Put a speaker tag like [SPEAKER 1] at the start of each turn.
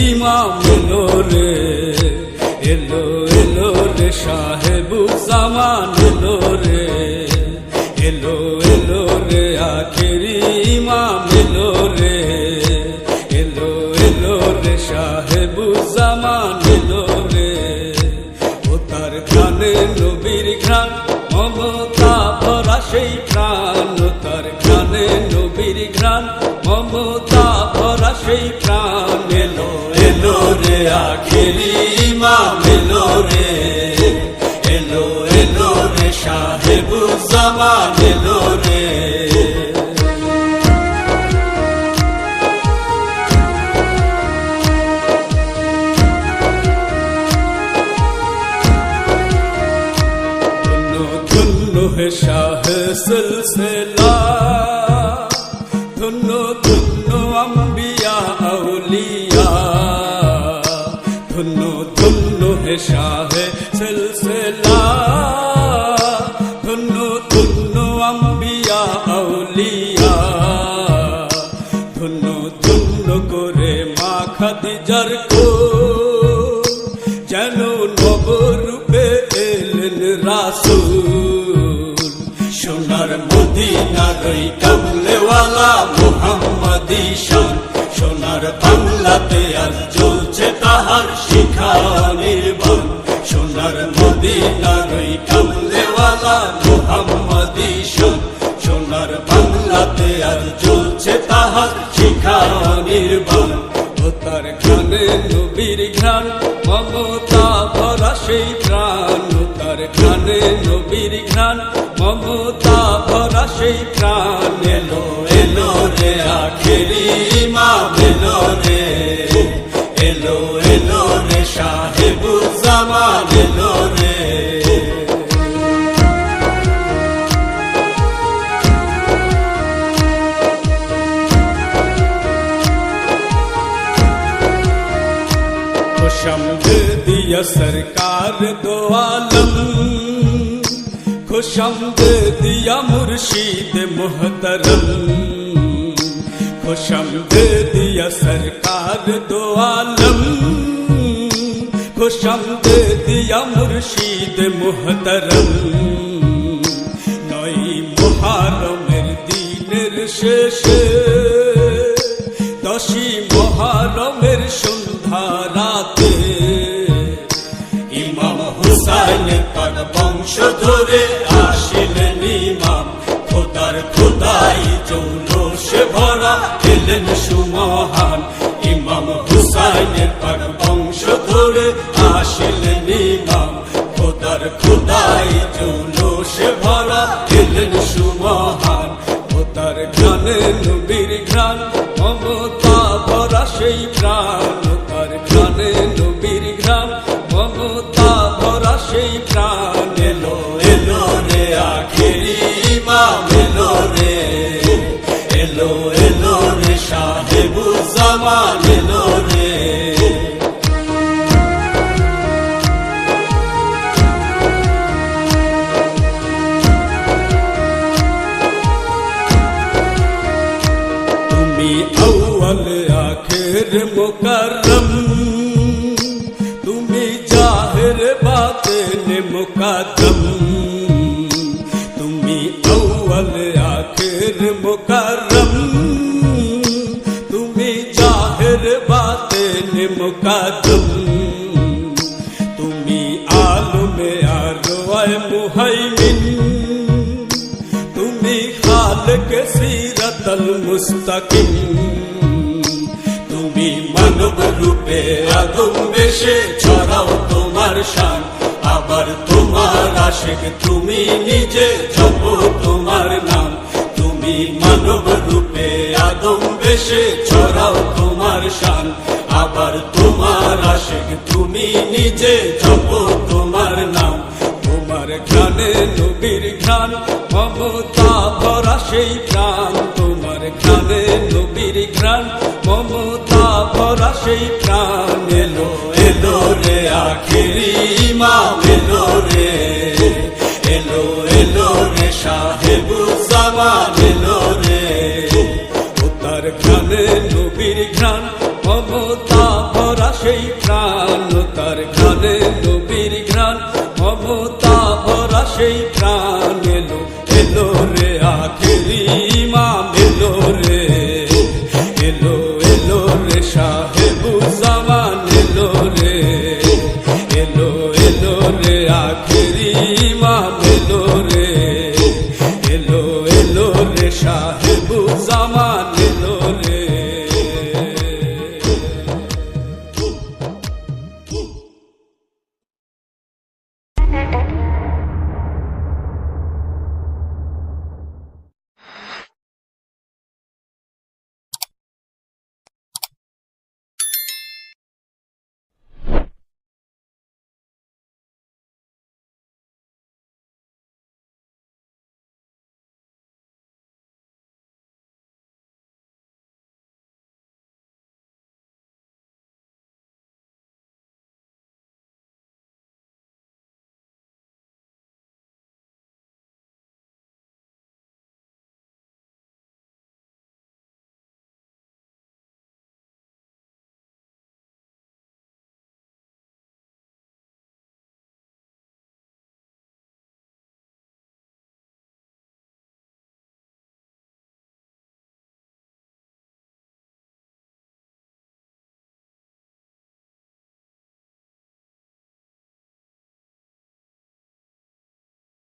[SPEAKER 1] ইমাম এলো রে, এলো এলো রে সাহেবুজ্জামান এলো রে, এলো এলো রে আখেরি ইমাম এলো রে, এলো এলো রে সাহেবুজ্জামান এলো রে। ও তার ঘ্রাণে নবীর ঘ্রাণ, মমতা ভরা সেই প্রাণ, ও তার ঘ্রাণে নবীর ঘ্রাণ, মমতা ভরা সেই প্রাণ। এলো এলো রে আখেরি ইমাম এলো রে, এলো এলো রে সাহেবুজ্জামান এলো রে। হে শাহ সিলসিলা, ধন্য ধন্য আম্বিয়া আউলিয়া, ধন্য ধন্য হে শাহ সিলসিলা, ধন্য ধন্য আম্বিয়া আউলিয়া, ধন্য ধন্য করে মা খাদিজার কোল, যেন নবরূপে এলেন রাসূল। সোনার মদিনার ওই কামলেওয়ালা মুহাম্মাদি শান, সোনার বাংলাতে আজ জ্বলছে তাহার শিখা নির্বাণ। সোনার মদিনার ওই কামলেওয়ালা মুহাম্মাদি শান, সোনার বাংলাতে আজ জ্বলছে তাহার শিখা নির্বাণ। ও তার ঘ্রাণে নবীর ঘ্রাণ, মমতা ভরা সেই প্রাণ, ও তার ঘ্রাণে নবীর ঘ্রাণ, মমতা ভরা সেই প্রাণ। এলো এলো রে আখেরি ইমাম এলো রে, এলো এলো রে সাহেবুজ্জামান এলো রে। खुशमदीद सरकार दो आलम, खुशमदीद मुर्शीद मुहतरम, खुशमदीद सरकार दो आलम, खुशमदीद मुर्शीद मुहतरम। नई मुहर्रमेर दिनेर शेषे, दशी मुहर्रमेर সন্ধ্যা রাতে, ইমাম হুসাইন তার বংশ ধরে আসিলেন ইমাম, খোদার খোদাই জৌলুসে ভরা এলেন সুমহান। ইমাম হুসাইন তার বংশ ধরে আসিলেন ইমাম, খোদার খোদাই জৌলুসে ভরা এলেন সুমহান। ও তার ঘ্রাণে নবীর ঘ্রাণ, মমতা ভরা সেই প্রাণ, ও তার ঘ্রাণে নবীর ঘ্রাণ, মমতা ভরা সেই প্রাণ। এলো এলো রে আখেরি ইমাম এলো রে, এলো এলো রে সাহেবুজ্জামান এলো রে। তুমি আউয়াল আখির মুকাররম, তুমি জাহির বাতিন মুকাদ্দম, তুমি আউয়াল আখির মুকাররম, তুমি জাহির বাতিন মুকাদ্দম, তুমি আলমে আরওয়ায়ে মুহাইমিন, তুমি খালিক সিরাতাল মুস্তাকিম, তুমি মানব রূপে আদম বেশে ছড়াও তোমার শান। আবার তোমার আশিক তুমি নিজে জপো তোমার নাম, তুমি মানব রূপে আদম বেশে ছড়াও তোমার শান। আবার তোমার আশিক তুমি নিজে জপো তোমার নাম। তোমার ঘ্রাণে নবীর ঘ্রাণ, মমতা ভরা সেই প্রাণ, তোমার ঘ্রাণে নবীর ঘ্রাণ, মমতা ভরা সেই প্রাণ। এলো এলো রে আখেরি ইমাম এলো রে, এলো এলো রে সাহেবুজ্জামান এলো রে। ও তার ঘ্রাণে নবীর ঘ্রাণ, মমতা ভরা সেই প্রাণ এলো এলো রে আখেরি ইমাম এলো রে, এলো এলো রে সাহেবুজ্জামান এলো রে, এলো এলো রে আখেরি ইমাম এলো